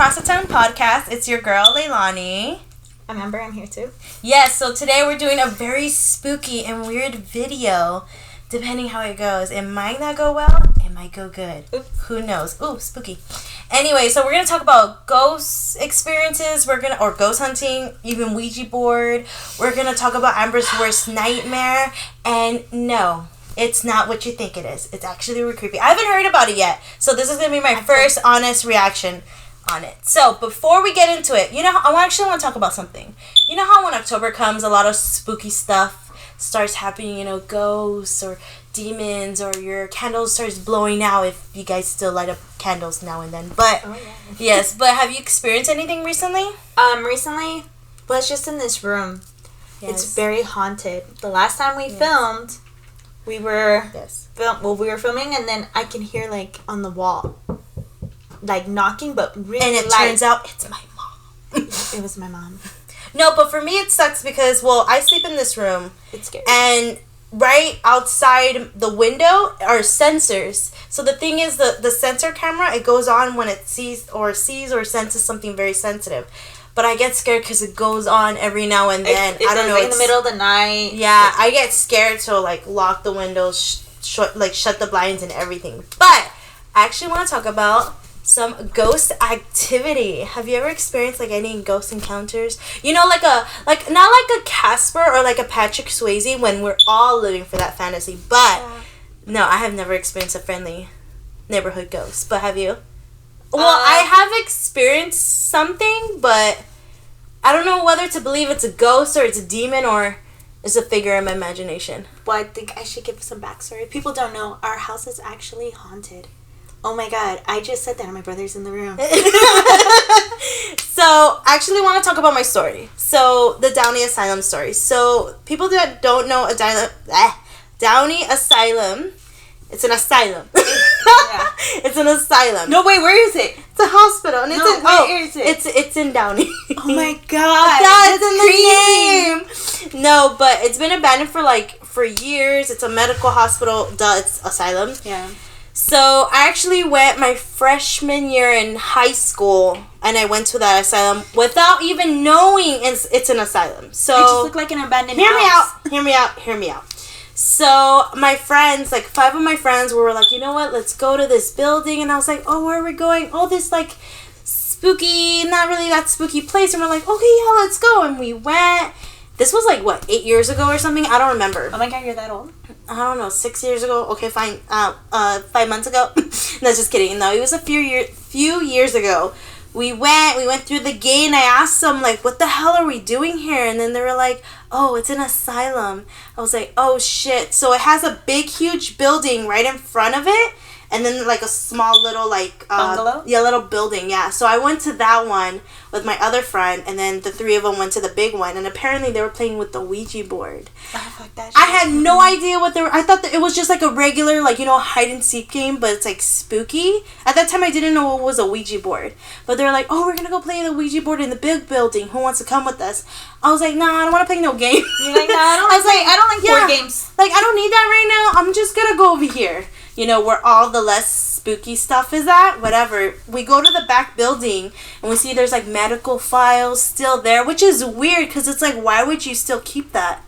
Across the Town podcast. It's your girl, Leilani. I'm Amber. I'm here too. Yes, so today we're doing a very spooky and weird video. Depending how it goes. It might not go well. It might go good. Oops. Who knows? Ooh, spooky. Anyway, so we're going to talk about ghost experiences. Or ghost hunting, even Ouija board. We're going to talk about Amber's worst nightmare. And no, it's not what you think it is. It's actually really creepy. I haven't heard about it yet. So this is going to be my first honest reaction on it. So before we get into it, I actually want to talk about something. You know how when October comes, a lot of spooky stuff starts happening, ghosts or demons, or your candles starts blowing out, if you guys still light up candles now and then. But yes, but have you experienced anything recently? Recently was just in this room. Yes. It's very haunted. The last time we filmed, we were filming, and then I can hear on the wall, knocking, but really and it light. turns out it's my mom. It was my mom. No, but for me it sucks because, I sleep in this room. It's scary. And right outside the window are sensors. So the thing is, the sensor camera, it goes on when it sees or senses something very sensitive. But I get scared because it goes on every now and then. I don't know. In the middle of the night. Yeah, I get scared, so lock the windows, shut the blinds and everything. But I actually want to talk about some ghost activity. Have you ever experienced any ghost encounters? Not like a Casper or a Patrick Swayze when we're all living for that fantasy. But no, I have never experienced a friendly neighborhood ghost. But have you? Well, I have experienced something, but I don't know whether to believe it's a ghost or it's a demon or it's a figure in my imagination. Well, I think I should give some backstory. People don't know our house is actually haunted. Oh my god, I just said that and my brother's in the room. So, I actually want to talk about my story. So, the Downey Asylum story. So, people that don't know Downey Asylum, it's an asylum. It's an asylum. No, wait, where is it? It's a hospital. And where is it? It's in Downey. Oh my god. That's in the name. No, but it's been abandoned for years. It's a medical hospital. It's asylum. Yeah. So, I actually went my freshman year in high school, and I went to that asylum without even knowing it's an asylum. So, it just looked like an abandoned house. Hear me out. So, my friends, 5 of my friends were like, you know what, let's go to this building. And I was like, oh, where are we going? Oh, this, spooky, not really that spooky place. And we're like, okay, yeah, let's go. And we went. This was 8 years ago or something? I don't remember. Oh my god, you're that old? I don't know, 6 years ago. Okay, fine. 5 months ago. No, just kidding. No, it was a few years ago. We went through the gate, and I asked them, what the hell are we doing here? And then they were like, oh, it's an asylum. I was like, oh shit. So it has a big, huge building right in front of it. And then, a small little, bungalow? Yeah, little building, yeah. So I went to that one with my other friend, and then the 3 of them went to the big one. And apparently they were playing with the Ouija board. Oh, fuck that shit. I had no idea what they were. I thought that it was just a regular, hide-and-seek game, but it's, spooky. At that time, I didn't know it was a Ouija board. But they were like, oh, we're going to go play the Ouija board in the big building. Who wants to come with us? I was like, nah, I don't want to play no game. You're like, nah, I don't like board games. I don't need that right now. I'm just going to go over here. Where all the less spooky stuff is at, whatever. We go to the back building, and we see there's, medical files still there, which is weird, because it's why would you still keep that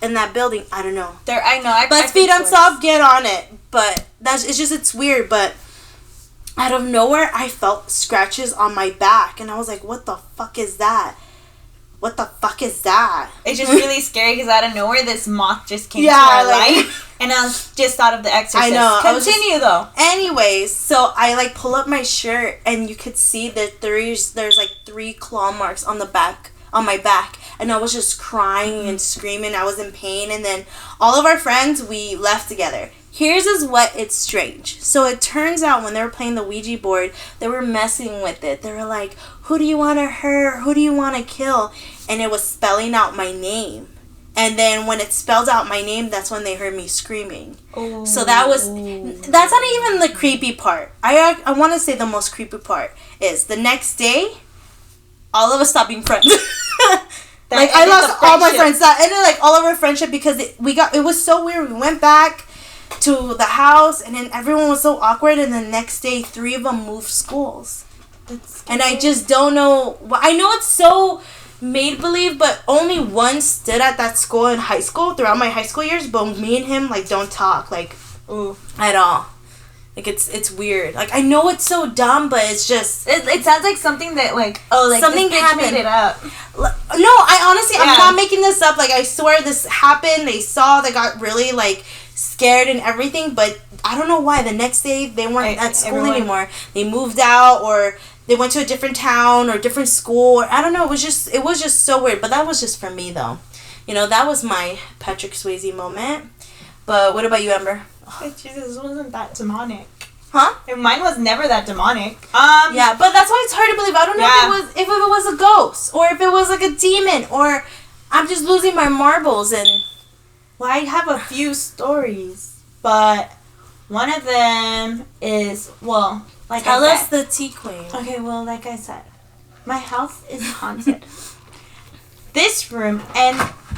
in that building? I don't know. I know. But Speed Unsolved, get on it. But it's weird, but out of nowhere, I felt scratches on my back, and I was like, what the fuck is that? What the fuck is that? It's just really scary because out of nowhere, this moth just came to our light. And I just thought of The Exorcist. I know. Continue, though. Anyways, so I, pull up my shirt, and you could see that there's 3 claw marks on my back. And I was just crying and screaming. I was in pain. And then all of our friends, we left together. Here's it's strange. So it turns out when they were playing the Ouija board, they were messing with it. They were like, who do you want to hurt? Who do you want to kill? And it was spelling out my name. And then when it spelled out my name, that's when they heard me screaming. Ooh. So that's not even the creepy part. I want to say the most creepy part is the next day, all of us stopped being friends. I lost all my friends. That ended all of our friendship because it was so weird. We went back to the house, and then everyone was so awkward, and the next day 3 of them moved schools. That's and I just don't know. I know it's so made believe, but only one stood at that school in high school throughout my high school years. But me and him like don't talk like at all. Like it's weird. Like I know it's so dumb, but it's just it sounds like something that like something this bitch happened. made it up. No, I honestly I'm not making this up. Like I swear this happened. They got really like scared and everything, but I don't know why. The next day they weren't at school anymore. They moved out or they went to a different town or different school. Or I don't know. It was just so weird. But that was just for me though. You know, that was my Patrick Swayze moment. But what about you, Amber? Oh, Jesus, wasn't that demonic? Huh? Mine was never that demonic. Yeah, but that's why it's hard to believe. I don't know if it was a ghost or if it was like a demon or I'm just losing my marbles and. Well, I have a few stories, but one of them is like tell us the tea queen. Okay, well, like I said, my house is haunted. This room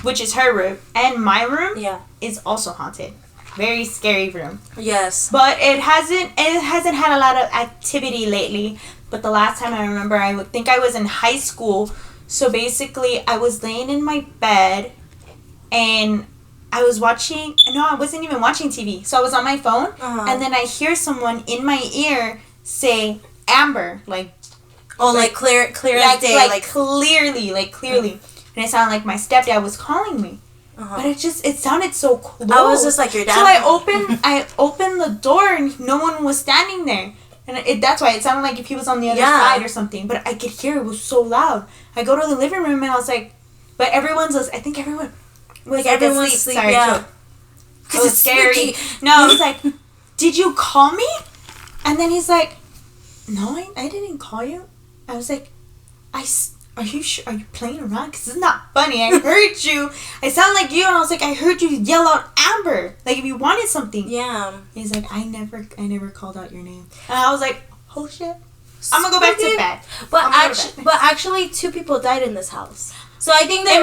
which is her room and my room is also haunted. Very scary room. Yes. But it hasn't had a lot of activity lately. But the last time I remember, I think I was in high school. So basically, I was laying in my bed, and I was watching. No, I wasn't even watching TV. So I was on my phone, and then I hear someone in my ear say Amber, like. Oh, like clear as day, like clearly, and it sounded like my stepdad was calling me. But it sounded so close. I was just like your dad. So I opened the door and no one was standing there. And that's why it sounded like if he was on the other side or something. But I could hear it was so loud. I go to the living room and I was like, but I think everyone was like everyone's asleep. Sorry, yeah. Because it's scary. No, I was like, did you call me? And then he's like, no, I didn't call you. I was like, are you sure? Are you playing around? Because it's not funny. I heard you. I sound like you. And I was like, I heard you yell out Amber. Like if you wanted something. Yeah. He's like, I never called out your name. And I was like, oh shit. I'm going to go back to bed. But actually 2 people died in this house. So I think that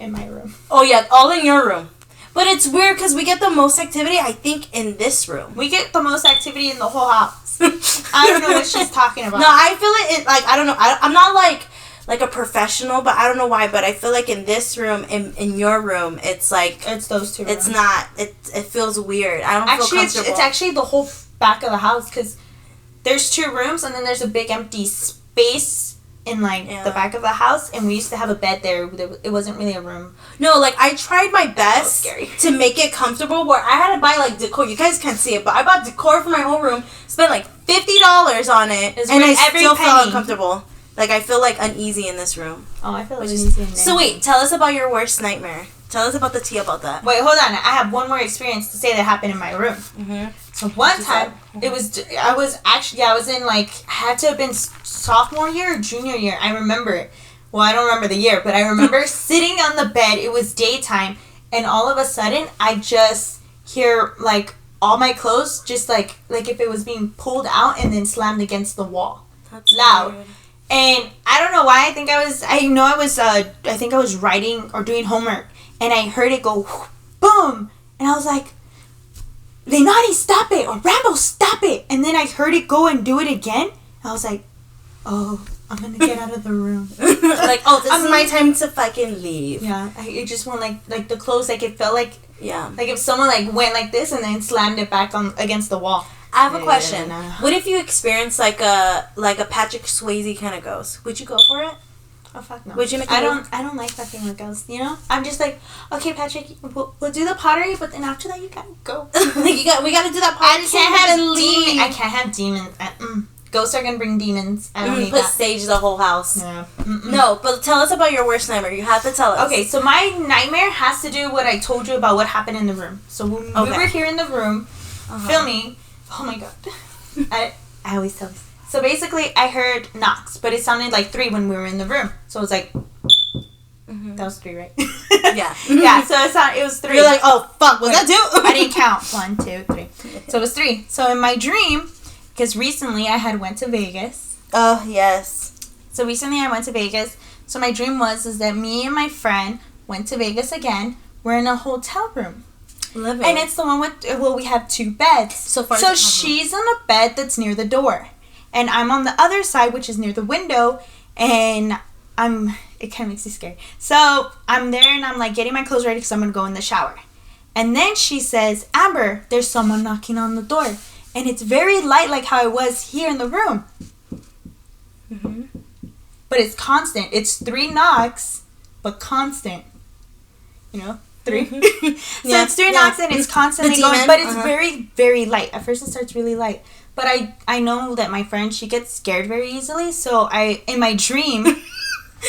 in my room. Oh yeah, all in your room. But it's weird because we get the most activity, I think, in this room. We get the most activity in the whole house. I don't know what she's talking about. No, I feel it like, I don't know. I'm not like a professional, but I don't know why, but I feel like in this room, in your room, it's like... It's those 2 rooms. It's not... It feels weird. I don't feel comfortable. It's actually the whole back of the house, because there's 2 rooms, and then there's a big empty space in, like, the back of the house, and we used to have a bed there. It wasn't really a room. No, like, I tried my best to make it comfortable, where I had to buy, like, decor. You guys can't see it, but I bought decor for my whole room, spent, like, $50 on it, and I still felt uncomfortable. Like, I feel, like, uneasy in this room. Oh, I feel uneasy in there. So, wait, tell us about your worst nightmare. Tell us about the tea about that. Wait, hold on. I have one more experience to say that happened in my room. Mm-hmm. So, one time, I was in, like, I had to have been sophomore year or junior year. I remember it. Well, I don't remember the year, but I remember sitting on the bed. It was daytime, and all of a sudden, I just hear, like, all my clothes just, like if it was being pulled out and then slammed against the wall. That's loud. Weird. And I don't know why. I think I was writing or doing homework, and I heard it go boom, and I was like, Leilani, stop it, or Rambo, stop it. And then I heard it go and do it again. I was like, oh, I'm gonna get out of the room. Like, oh, this is my time to fucking leave. Yeah, it just went like the clothes, like it felt like, yeah, like if someone like went like this and then slammed it back on against the wall. I have a question. What if you experienced like a Patrick Swayze kind of ghost? Would you go for it? Oh fuck no. Would you make I don't like fucking with ghosts, you know? I'm just like, okay, Patrick, we'll do the pottery, but then after that you gotta go. we gotta do that pottery. I can't have demons. Ghosts are gonna bring demons. I don't need that. Stage the whole house. Yeah. No, but tell us about your worst nightmare. You have to tell us. Okay, so my nightmare has to do what I told you about what happened in the room. So when we were here in the room filming, oh my god, I always tell this. So basically, I heard knocks, but it sounded like 3 when we were in the room. So it was like, that was 3, right? Yeah. Yeah, so it was 3. You're like, oh, fuck, was that 2? I didn't count. 1, 2, 3. So it was 3. So in my dream, because recently I had went to Vegas. Oh, yes. So recently I went to Vegas. So my dream was that me and my friend went to Vegas again. We're in a hotel room. Living. And it's the one with, we have 2 beds. So she's on a bed that's near the door. and I'm on the other side, which is near the window, and it kind of makes me scared. So I'm there, and I'm like getting my clothes ready because I'm gonna go in the shower. And then she says, Amber, there's someone knocking on the door. And it's very light, like how it was here in the room. Mm-hmm. But it's constant. It's 3 knocks, but constant. You know, 3. Mm-hmm. So it's 3 knocks, and it's constantly going. But it's very, very light. At first, it starts really light. But I know that my friend, she gets scared very easily. So in my dream...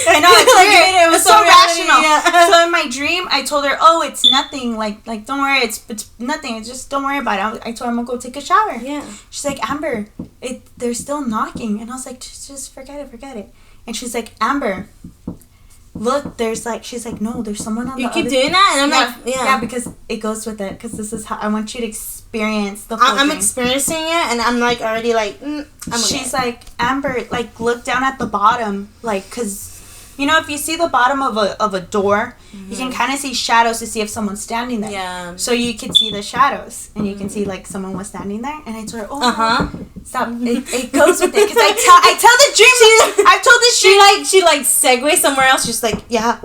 I know, it's weird. It was so rational. Yeah. So in my dream, I told her, "Oh, it's nothing. Like don't worry. It's nothing. It's just don't worry about it." I told her I'm gonna go take a shower. Yeah. She's like, "Amber, they're still knocking," and I was like, "Just forget it." And she's like, "Amber, look, there's like," she's like, "No, there's someone on the other." You keep doing that, and I'm like, yeah, because it goes with it. Because this is how I want you to experience the whole thing. I'm experiencing it, and I'm like already like, She's like, "Amber, like look down at the bottom, like, cause." You know, if you see the bottom of a door, you can kind of see shadows to see if someone's standing there. Yeah. So you can see the shadows, and you can see like someone was standing there. And I told her, stop. It goes with it because I tell the dream. I've told this dream. She segues somewhere else. She's like, yeah.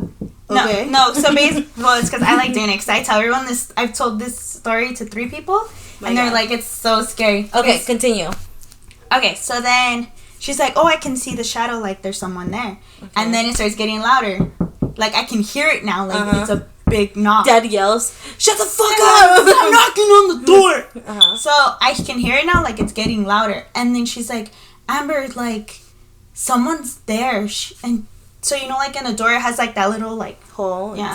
Okay. No. So basically, well, it's because I like doing it. Because I tell everyone this. I've told this story to 3 people, and they're like, it's so scary. Okay, continue. Okay, so then. She's like, oh, I can see the shadow, like there's someone there. Okay. And then it starts getting louder. Like, I can hear it now, like it's a big knock. Dad yells, shut the fuck up! I'm knocking on the door! So I can hear it now, like it's getting louder. And then she's like, Amber, like, someone's there. And so, you know, like in the door, it has like that little, like, hole. Yeah.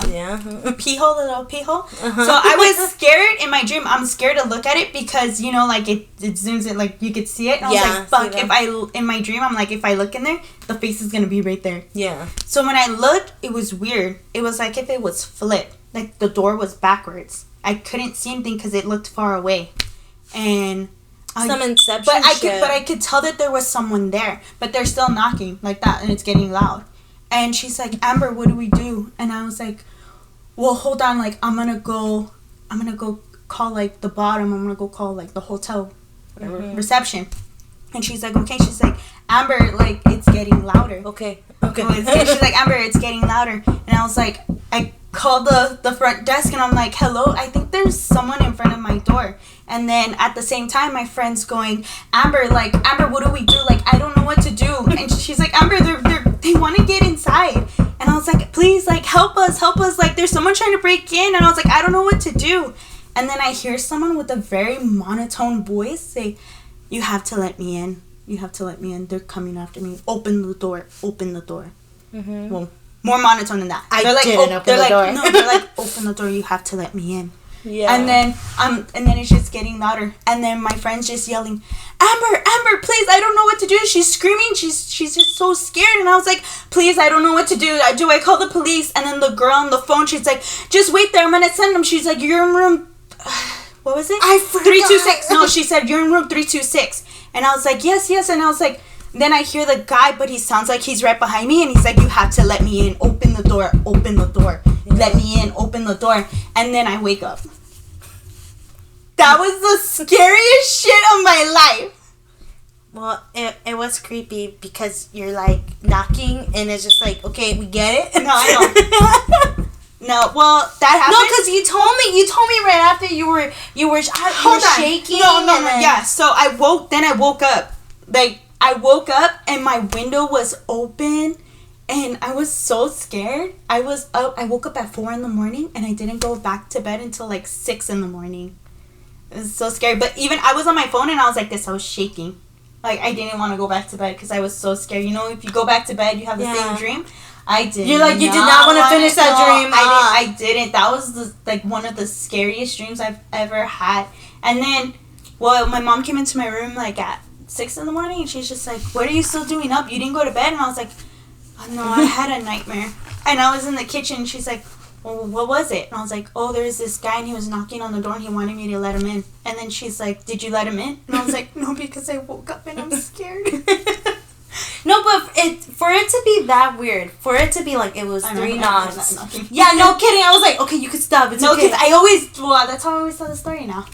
Pee hole, the little pee hole. So I was scared in my dream. I'm scared to look at it because, you know, like it zooms in, like you could see it. And I was like, fuck, in my dream, I'm like, if I look in there, the face is going to be right there. Yeah. So when I looked, it was weird. It was like if it was flipped. Like the door was backwards. I couldn't see anything because it looked far away. And... some inception but I could tell that there was someone there. But they're still knocking like that, and it's getting loud. And she's like, Amber, what do we do? And I was like, well, hold on. Like, I'm going to go call, like, the bottom. I'm going to go call, like, the hotel reception. And she's like, okay. She's like, Amber, like, it's getting louder. Okay. She's like, Amber, it's getting louder. And I was like, I called the front desk, and I'm like, hello, I think there's someone in front of my door. And then at the same time, my friend's going, Amber, what do we do? Like, I don't know what to do. And she's like, Amber, they want to get inside. And I was like, please, like, help us. Like, there's someone trying to break in. And I was like, I don't know what to do. And then I hear someone with a very monotone voice say, you have to let me in. They're coming after me. Open the door. Mm-hmm. Well, more monotone than that. They're like, open the door. No, they're like, open the door. You have to let me in. Yeah. And then it's just getting louder. And then my friend's just yelling, Amber, please, I don't know what to do. She's screaming. She's just so scared. And I was like, please, I don't know what to do. Do I call the police? And then the girl on the phone, she's like, just wait there. I'm going to send them. She's like, you're in room... What was it? I forgot. 326. No, she said, you're in room 326. And I was like, yes. And I was like... Then I hear the guy, but he sounds like he's right behind me. And he's like, you have to let me in. Open the door. Yeah. Let me in. Open the door. And then I wake up. That was the scariest shit of my life. Well, it was creepy because you're like knocking and it's just like, okay, we get it. No, I know. No, well, that happened. No, because you told me right after you were shaking. No. Yeah, so I woke up. Like, I woke up and my window was open and I was so scared. I woke up at 4 a.m. and I didn't go back to bed until like 6 a.m. It was so scary. But even I was on my phone and I was like this. I was shaking. Like, I didn't want to go back to bed because I was so scared. You know, if you go back to bed, you have the same dream. I did. You're like, you did not want to finish that dream. I didn't. That was one of the scariest dreams I've ever had. And then, well, my mom came into my room like at 6 a.m. and she's just like, what are you still doing up? You didn't go to bed? And I was like, oh, no, I had a nightmare. And I was in the kitchen and she's like, well, what was it? And I was like, oh, there's this guy and he was knocking on the door and he wanted me to let him in. And then she's like, did you let him in? And I was like, no, because I woke up and I'm scared. No, but for it to be that weird, for it to be like it was 3 knocks. Yeah, no kidding. I was like, okay, you could stop. It's okay. Because that's how I always tell the story now.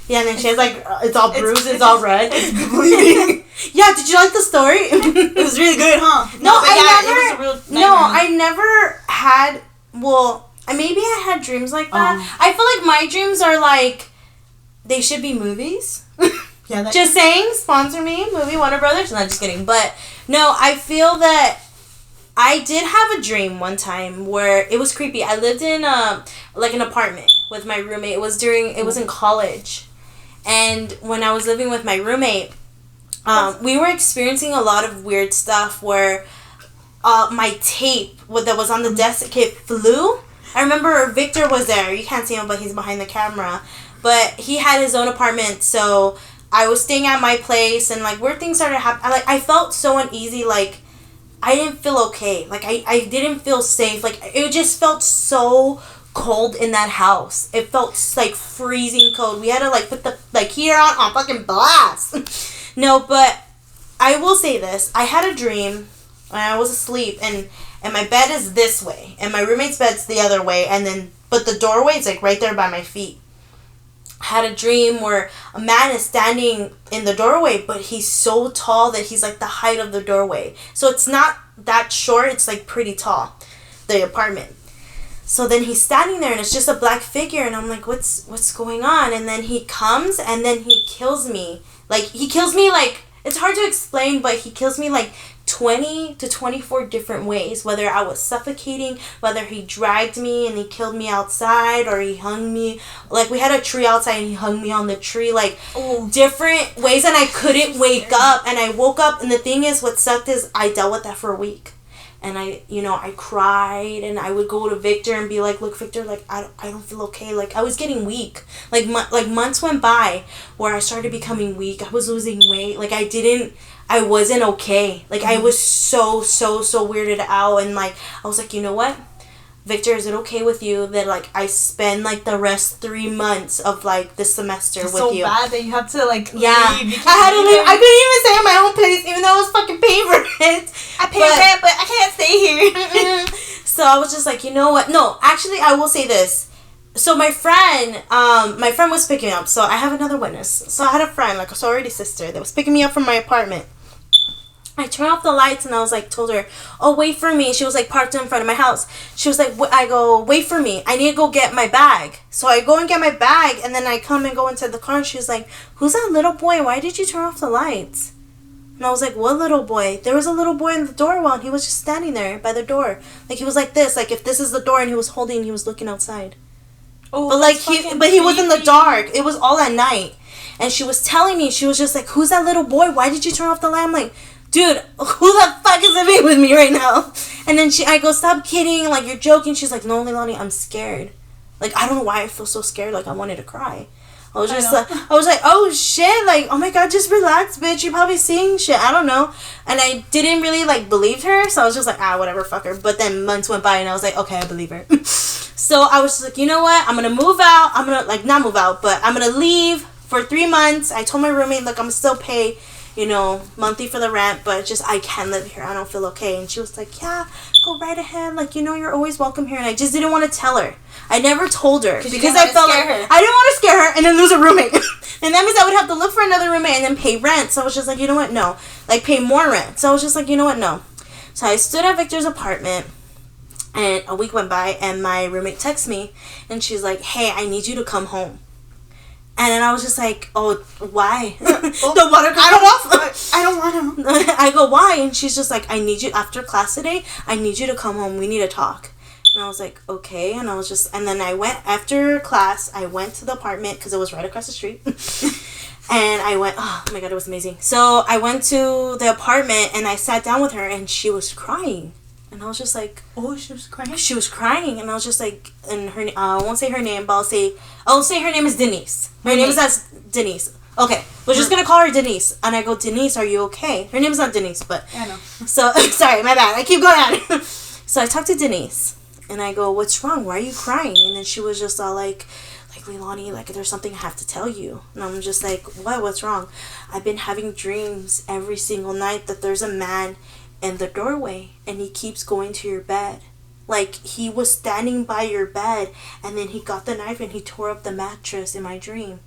Yeah, and then she has like, it's all bruised, it's all red. It's bleeding. Yeah, did you like the story? It was really good, huh? No, I never had. Well, maybe I had dreams like that. I feel like my dreams are like they should be movies. Yeah, just saying, sponsor me, movie Warner Brothers. No, just kidding. But no, I feel that I did have a dream one time where it was creepy. I lived in like an apartment with my roommate. It was in college, and when I was living with my roommate, we were experiencing a lot of weird stuff where my tape that was on the desk, it flew. I remember Victor was there. You can't see him, but he's behind the camera. But he had his own apartment, so I was staying at my place, and like weird things started happening. Like I felt so uneasy. Like I didn't feel okay. Like I didn't feel safe. Like it just felt so cold in that house. It felt like freezing cold. We had to like put the like heater on fucking blast. No, but I will say this. I had a dream when I was asleep, and my bed is this way, and my roommate's bed's the other way, but the doorway is like right there by my feet. I had a dream where a man is standing in the doorway, but he's so tall that he's like the height of the doorway. So it's not that short, it's like pretty tall, the apartment. So then he's standing there, and it's just a black figure, and I'm like, what's going on? And then he comes, and then he kills me. Like, it's hard to explain, but he kills me like 20 to 24 different ways, whether I was suffocating, whether he dragged me and he killed me outside, or he hung me, like we had a tree outside and he hung me on the tree, like different ways, and I couldn't wake up, and I woke up, and the thing is, what sucked is I dealt with that for a week, and I cried, and I would go to Victor and be like, look, Victor, like I don't feel okay, like I was getting weak, like months went by where I started becoming weak, I was losing weight, like I wasn't okay. Like, I was so weirded out. And, like, I was like, you know what? Victor, is it okay with you that, like, I spend, like, the rest 3 months of, like, this semester with you? It's so bad that you have to, like, leave. You I had to leave. I couldn't even stay in my own place, even though I was fucking paying for it. I pay rent, but I can't stay here. So I was just like, you know what? No, actually, I will say this. So my friend was picking me up. So I have another witness. So I had a friend, like a sorority sister, that was picking me up from my apartment. I turned off the lights, and I was like, told her, oh, wait for me. She was like parked in front of my house. She was like, I go, wait for me. I need to go get my bag. So I go and get my bag, and then I come and go into the car, and she was like, who's that little boy? Why did you turn off the lights? And I was like, what little boy? There was a little boy in the doorwell, and he was just standing there by the door. Like, he was like this. Like, if this is the door, and he was looking outside. Oh, but like he was in the dark. It was all at night. And she was telling me, she was just like, who's that little boy? Why did you turn off the light? I'm like, dude, who the fuck is living with me right now? And then I go, stop kidding, like, you're joking. She's like, no, Leilani, I'm scared. Like, I don't know why I feel so scared, like, I wanted to cry. I was like, oh, shit, like, oh, my God, just relax, bitch, you're probably seeing shit, I don't know. And I didn't really, like, believe her, so I was just like, whatever, fuck her. But then months went by, and I was like, okay, I believe her. So I was just like, you know what, I'm gonna move out, I'm gonna, like, not move out, but I'm gonna leave for 3 months. I told my roommate, look, I'm gonna still pay, monthly for the rent, but just I can't live here. I don't feel okay. And she was like, yeah, go right ahead. Like, you're always welcome here. And I just didn't want to tell her. I never told her because I felt like I didn't want to scare her and then lose a roommate. And that means I would have to look for another roommate and then pay rent. So I was just like, you know what? No. Like, pay more rent. So I was just like, you know what? No. So I stood at Victor's apartment, and a week went by, and my roommate texts me, and she's like, hey, I need you to come home. And then I was just like, oh, why? The water got off. I don't want to. I go, why? And she's just like, I need you, after class today, I need you to come home. We need to talk. And I was like, okay. And then after class, I went to the apartment, because it was right across the street. And I went, oh my God, it was amazing. So I went to the apartment, and I sat down with her, and she was crying. And I was just like, oh, she was crying? She was crying, and I was just like, and I won't say her name, but I'll say her name is Denise. Her name is Denise. Okay, we're just gonna call her Denise. And I go, Denise, are you okay? Her name's not Denise, but I know. So sorry, my bad. I keep going on. So I talked to Denise, and I go, what's wrong? Why are you crying? And then she was just all like, Leilani, like, there's something I have to tell you. And I'm just like, what? What's wrong? I've been having dreams every single night that there's a man in the doorway, and he keeps going to your bed. Like, he was standing by your bed, and then he got the knife and he tore up the mattress in my dream.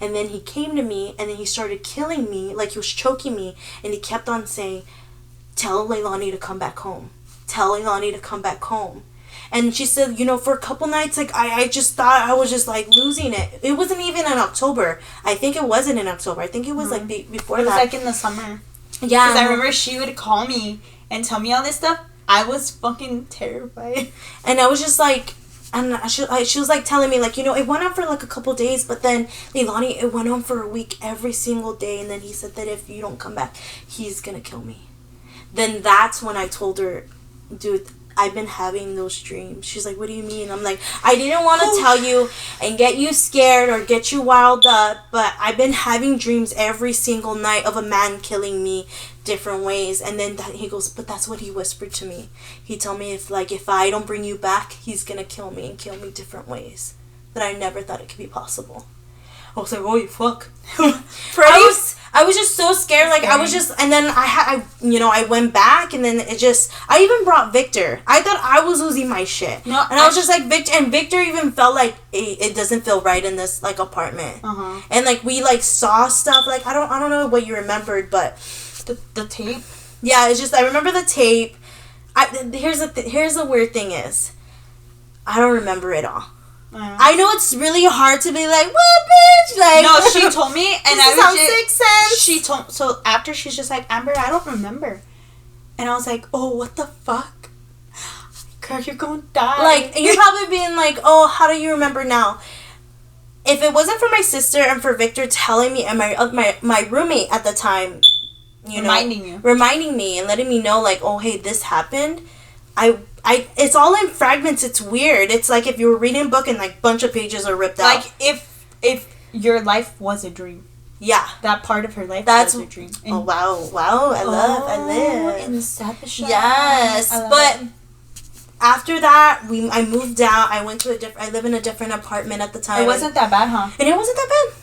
And then he came to me, and then he started killing me, like he was choking me, and he kept on saying, tell Leilani to come back home. Tell Leilani to come back home. And she said, you know, for a couple nights, like, I just thought I was just, like, losing it. It wasn't even in October. I think it wasn't in October. I think it was, like, before that. It was, like, in the summer. Yeah. Because I remember she would call me and tell me all this stuff. I was fucking terrified. And I was just, like... And she was, like, telling me, like, you know, it went on for, like, a couple days, but then, Leilani, it went on for a week every single day, and then he said that if you don't come back, he's gonna kill me. Then that's when I told her, dude, I've been having those dreams. She's like, what do you mean? I'm like, I didn't want to tell you and get you scared or get you riled up, but I've been having dreams every single night of a man killing me different ways. And then he goes, but that's what he whispered to me. He told me if I don't bring you back, he's gonna kill me and kill me different ways. But I never thought it could be possible. I was like, holy fuck. I was just so scared. Like, I was just, and then I went back, and then I even brought Victor. I thought I was losing my shit. No, and I was just like, Victor even felt like it doesn't feel right in this, like, apartment. Uh-huh. And, like, we, like, saw stuff. Like, I don't know what you remembered, but. The tape? Yeah, it's just, I remember the tape. Here's the weird thing is, I don't remember it all. I know it's really hard to be like, what, bitch? Like, no, she told me, and I was just, Sixth Sense. She told, so after she's just like, Amber, I don't remember, and I was like, oh, what the fuck, girl, you're gonna die. Like, you're probably being like, oh, how do you remember now? If it wasn't for my sister and for Victor telling me, and my roommate at the time, reminding me and letting me know, like, oh, hey, this happened, it's all in fragments. It's weird. It's like if you were reading a book and, like, bunch of pages are ripped out. Like, if your life was a dream. Yeah. That part of her life was a dream. And, oh, wow. I live. Inception. Yes. But after that, I moved out. I went to I live in a different apartment at the time. It wasn't that bad, huh? And it wasn't that bad.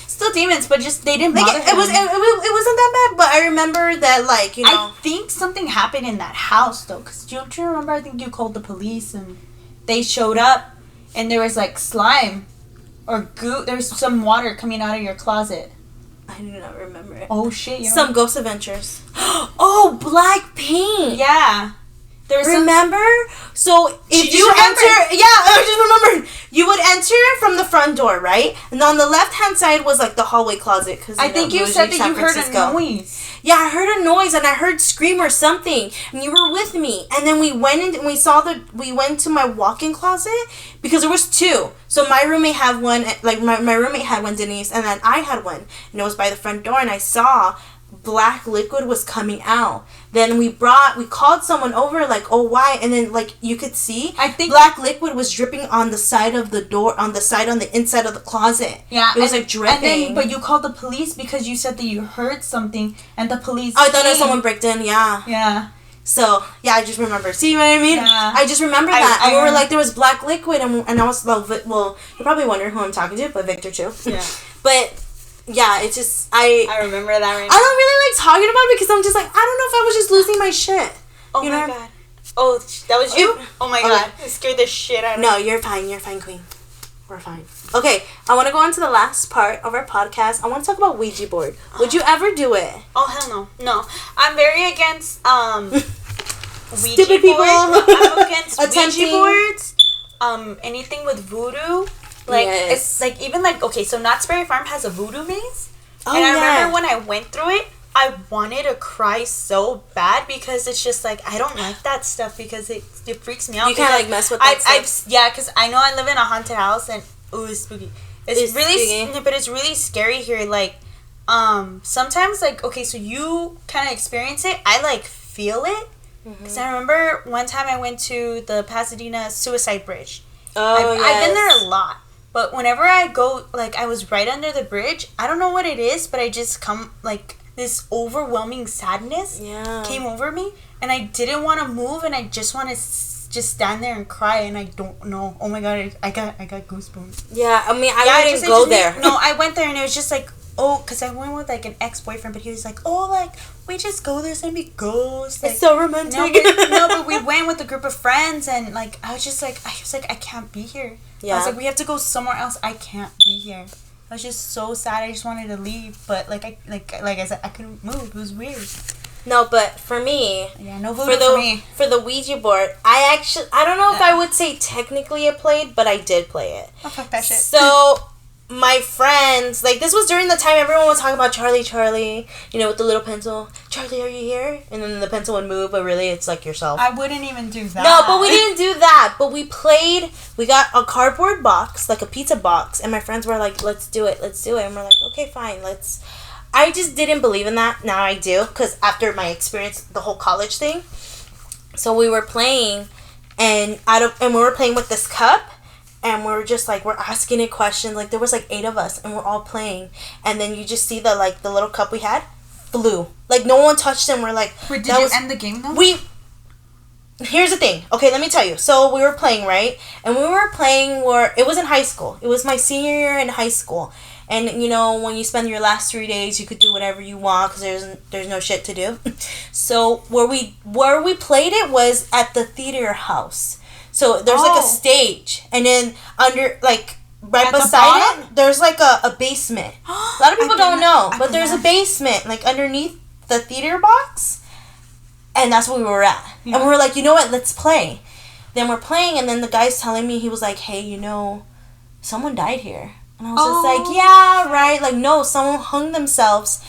Still demons, but just they didn't bother him. It wasn't that bad, but I remember that, like, you know. I think something happened in that house, though, because don't you remember, I think you called the police, and they showed up, and there was, like, slime, or goo, there was some water coming out of your closet. I do not remember it. Oh, shit. You some Ghost Adventures. Oh, black paint. Yeah. Remember? So if you enter, I just remembered. You would enter from the front door, right? And on the left hand side was, like, the hallway closet. Cause I think you said that you heard a noise. Yeah, I heard a noise and I heard scream or something, and you were with me. And then we went in and we went to my walk-in closet because there was two. So my roommate had one, like my roommate had one, Denise, and then I had one, and it was by the front door, and I saw black liquid was coming out. Then we called someone over, like, oh, why? And then, like, you could see, I think black liquid was dripping on the side of the door, on the inside of the closet. Yeah, it was, like, dripping. But you called the police because you said that you heard something, and the police I thought it was someone bricked in. Yeah. So, yeah, I just remember. See what I mean? Yeah. I just remember that. And we were like, there was black liquid, and I was, well, you're probably wondering who I'm talking to, but Victor too. Yeah. But yeah, it's just, I remember that right now. I don't really like talking about it because I'm just like, I don't know if I was just losing my shit. Oh, you my God. Oh, that was you? Oh, my God. It scared the shit out of me. No, you're fine. You're fine, queen. We're fine. Okay, I want to go on to the last part of our podcast. I want to talk about Ouija board. Would you ever do it? Oh, hell no. No. I'm very against, Ouija stupid people. I'm against Ouija boards. Anything with voodoo. Like, yes. It's, like, even, like, okay, so Knott's Berry Farm has a voodoo maze. Oh, and I remember when I went through it, I wanted to cry so bad because it's just, like, I don't like that stuff because it freaks me out. You can't, like, mess with that stuff. Yeah, because I know I live in a haunted house and, ooh, it's spooky. It's really spooky. But it's really scary here. Like, sometimes, like, okay, so you kind of experience it. I, like, feel it. Because I remember one time I went to the Pasadena Suicide Bridge. Oh, yes. I've been there a lot. But whenever I go, like, I was right under the bridge. I don't know what it is, but I just like, this overwhelming sadness came over me. And I didn't want to move, and I just want to just stand there and cry, and I don't know. Oh, my God, I got goosebumps. Yeah, I mean, I didn't go there. No, I went there, and it was just like, oh, because I went with, like, an ex-boyfriend, but he was like, oh, like, we just go, there's gonna be ghosts. Like, it's so romantic. No, but we went with a group of friends, and, like, I was like, I can't be here. Yeah. I was like, we have to go somewhere else. I can't be here. I was just so sad. I just wanted to leave, but like I said, I couldn't move. It was weird. No, but for me, yeah, no voodoo for me. For the Ouija board, I don't know if I would say technically it played, but I did play it. Oh, fuck that shit. So my friends, like, this was during the time everyone was talking about Charlie, you know, with the little pencil. Charlie, are you here? And then the pencil would move, but really it's like yourself. I wouldn't even do that. No, but we didn't do that. But we got a cardboard box, like a pizza box, and my friends were like, let's do it. And we're like, okay, fine, I just didn't believe in that. Now I do, because after my experience, the whole college thing. So we were playing, and we were playing with this cup. And we're just like, we're asking it questions. Like, there was like 8 of us, and we're all playing. And then you just see the little cup we had flew. Like, no one touched them. We're like, wait, did you end the game though? Here's the thing. Okay, let me tell you. So we were playing, right? And we were playing it was in high school. It was my senior year in high school. And, you know, when you spend your last 3 days, you could do whatever you want because there's no shit to do. So where we played it was at the theater house. So there's like a stage, and then under, like, right beside it, there's like a basement. A lot of people don't know, but there's a basement, like, underneath the theater box, and that's where we were at. Yeah. And we were like, you know what, let's play. Then we're playing, and then the guy's telling me, he was like, hey, you know, someone died here. And I was just like, yeah, right. Like, no, someone hung themselves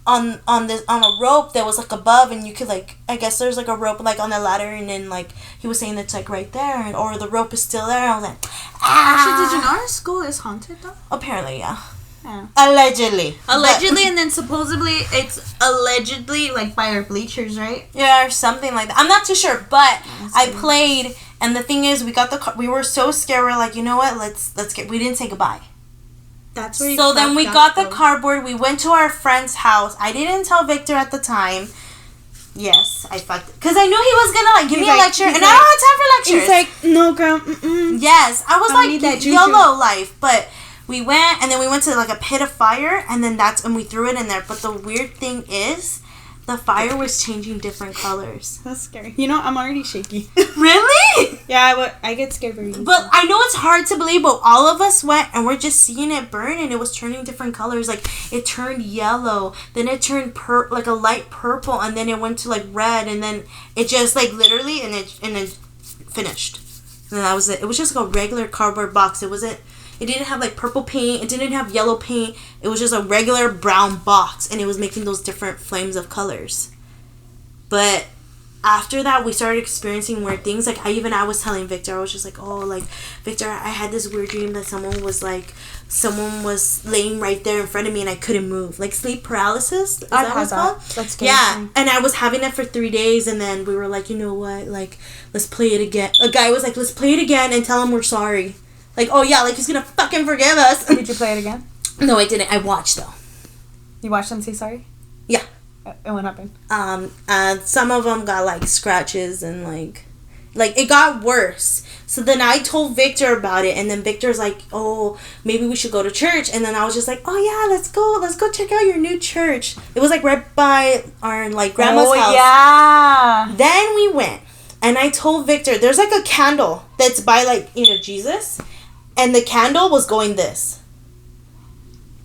on a rope that was like above, and you could, like, I guess there's like a rope like on the ladder, and then like he was saying it's like right there, or the rope is still there. And I was like, actually, did you know our school is haunted though? Apparently, yeah. Allegedly, and then supposedly it's allegedly like by our bleachers, right? Yeah, or something like that. I'm not too sure, but I played, and the thing is, we were so scared. We're like, you know what? Let's get. We didn't say goodbye. That's where so then we got the cardboard. We went to our friend's house. I didn't tell Victor at the time. Yes, I fucked it. Because I knew he was going to, like, give me a lecture. And I don't have time for lectures. He's like, no, girl, mm-mm. Yes, I was like, YOLO life. But we went, and then we went to, like, a pit of fire. And then and we threw it in there. But the weird thing is, the fire was changing different colors. That's scary. You know, I'm already shaky. Really? Yeah, I get scared very easily. But I know it's hard to believe, but all of us went, and we're just seeing it burn, and it was turning different colors. Like, it turned yellow, then it turned like a light purple, and then it went to like red, and then it just like literally, and it finished. And that was it. It was just like a regular cardboard box. It didn't have like purple paint. It didn't have yellow paint. It was just a regular brown box, and it was making those different flames of colors. But after that, we started experiencing weird things. Like, I was telling Victor, I was just like, oh, like, Victor, I had this weird dream that someone was laying right there in front of me, and I couldn't move. Like, sleep paralysis. Is that what it's called? That's scary. Yeah, and I was having it for 3 days, and then we were like, you know what? Like, let's play it again. A guy was like, let's play it again and tell him we're sorry. Like, oh yeah, like he's gonna fucking forgive us. Did you play it again? No, I didn't. I watched though. You watched them say sorry? Yeah. And what happened? Some of them got like scratches, and like it got worse. So then I told Victor about it, and then Victor's like, oh, maybe we should go to church. And then I was just like, oh yeah, let's go check out your new church. It was like right by our like grandma's house. Oh yeah. Then we went, and I told Victor, there's like a candle that's by like, you know, Jesus. And the candle was going this.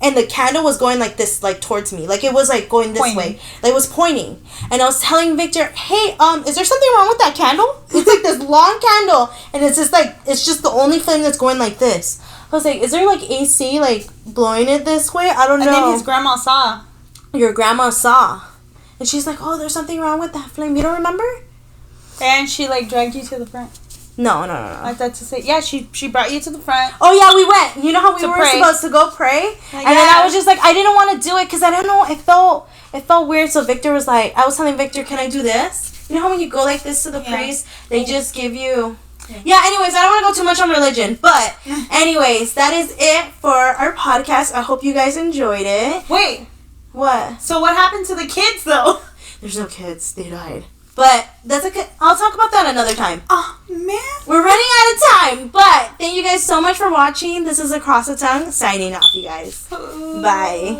And the candle was going like this, like towards me. Like it was like going this way. Like it was pointing. And I was telling Victor, hey, is there something wrong with that candle? It's like this long candle. And it's just the only flame that's going like this. I was like, is there like AC like blowing it this way? I don't know. And then his grandma saw. Your grandma saw. And she's like, oh, there's something wrong with that flame. You don't remember? And she like dragged you to the front. No. I thought to say, yeah, she brought you to the front. Oh, yeah, we went. You know how we were supposed to go pray? And then I was just like, I didn't want to do it because I don't know. It felt weird. So Victor was like, I was telling Victor, can I do this? You know how when you go like this to the priest, they just give you... Yeah, anyways, I don't want to go too much on religion. But anyways, that is it for our podcast. I hope you guys enjoyed it. Wait. What? So what happened to the kids, though? There's no kids. They died. But that's okay. I'll talk about that another time. Oh, man. We're running out of time. But thank you guys so much for watching. This is Across the Tongue signing off, you guys. Bye.